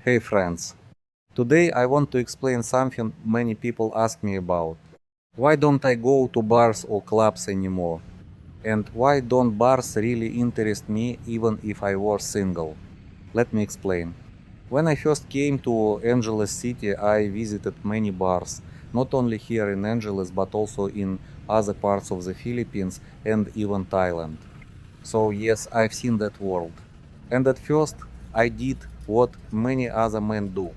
Hey friends, today I want to explain something many people ask me about. Why don't I go to bars or clubs anymore? And why don't bars really interest me even if I was single? Let me explain. When I first came to Angeles City, I visited many bars, not only here in Angeles but also in other parts of the Philippines and even Thailand. So yes, I've seen that world. And at first, I did what many other men do.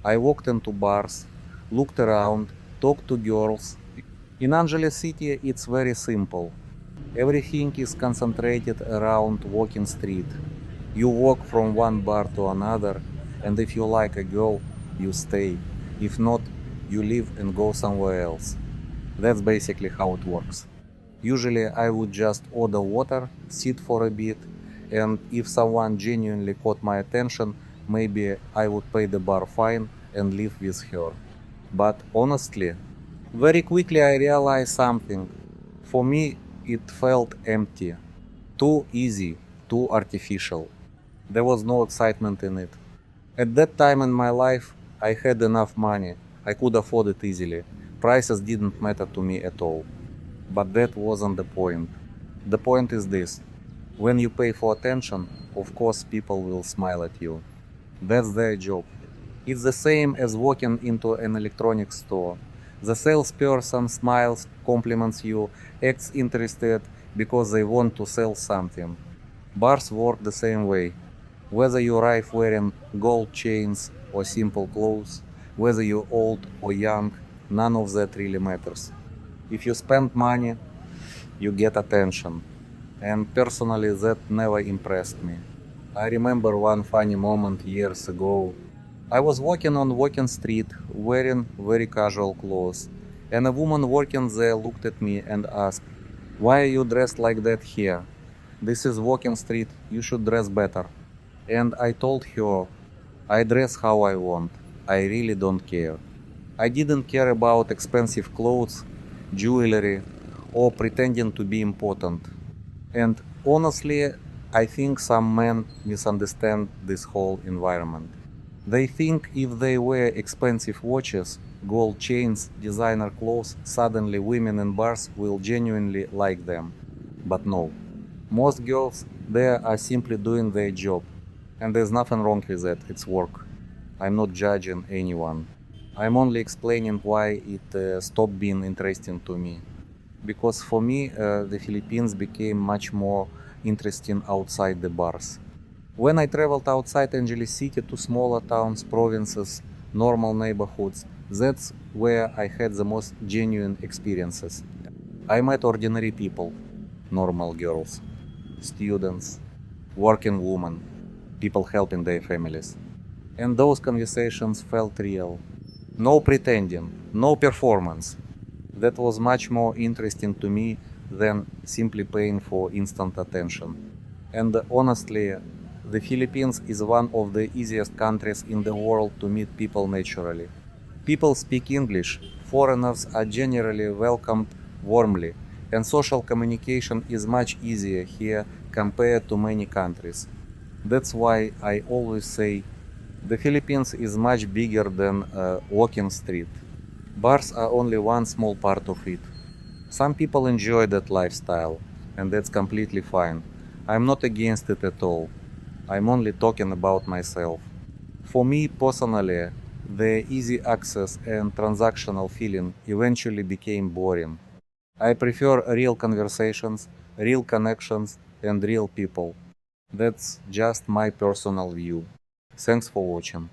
I walked into bars, looked around, talked to girls. In Angeles City, it's very simple. Everything is concentrated around walking street. You walk from one bar to another, and if you like a girl, you stay. If not, you leave and go somewhere else. That's basically how it works. Usually I would just order water, sit for a bit, and if someone genuinely caught my attention, maybe I would pay the bar fine and leave with her. But honestly, very quickly I realized something. For me, it felt empty. Too easy, too artificial. There was no excitement in it. At that time in my life, I had enough money. I could afford it easily. Prices didn't matter to me at all. But that wasn't the point. The point is this: when you pay for attention, of course people will smile at you. That's their job. It's the same as walking into an electronics store. The salesperson smiles, compliments you, acts interested because they want to sell something. Bars work the same way. Whether you arrive wearing gold chains or simple clothes, whether you're old or young, none of that really matters. If you spend money, you get attention. And personally, that never impressed me. I remember one funny moment years ago. I was walking on Walking Street wearing very casual clothes, and a woman working there looked at me and asked, "Why are you dressed like that here? This is Walking Street, you should dress better." And I told her, "I dress how I want. I really don't care." I didn't care about expensive clothes, jewelry, or pretending to be important. And honestly, I think some men misunderstand this whole environment. They think if they wear expensive watches, gold chains, designer clothes, suddenly women in bars will genuinely like them. But no. Most girls there are simply doing their job. And there's nothing wrong with that, it's work. I'm not judging anyone. I'm only explaining why it stopped being interesting to me. Because for me, the Philippines became much more interesting outside the bars. When I traveled outside Angeles City to smaller towns, provinces, normal neighborhoods, that's where I had the most genuine experiences. I met ordinary people, normal girls, students, working women, people helping their families. And those conversations felt real. No pretending, no performance. That was much more interesting to me than simply paying for instant attention. And honestly, the Philippines is one of the easiest countries in the world to meet people naturally. People speak English, foreigners are generally welcomed warmly, and social communication is much easier here compared to many countries. That's why I always say the Philippines is much bigger than a walking street. Bars are only one small part of it. Some people enjoy that lifestyle, and that's completely fine. I'm not against it at all. I'm only talking about myself. For me personally, the easy access and transactional feeling eventually became boring. I prefer real conversations, real connections, and real people. That's just my personal view. Thanks for watching.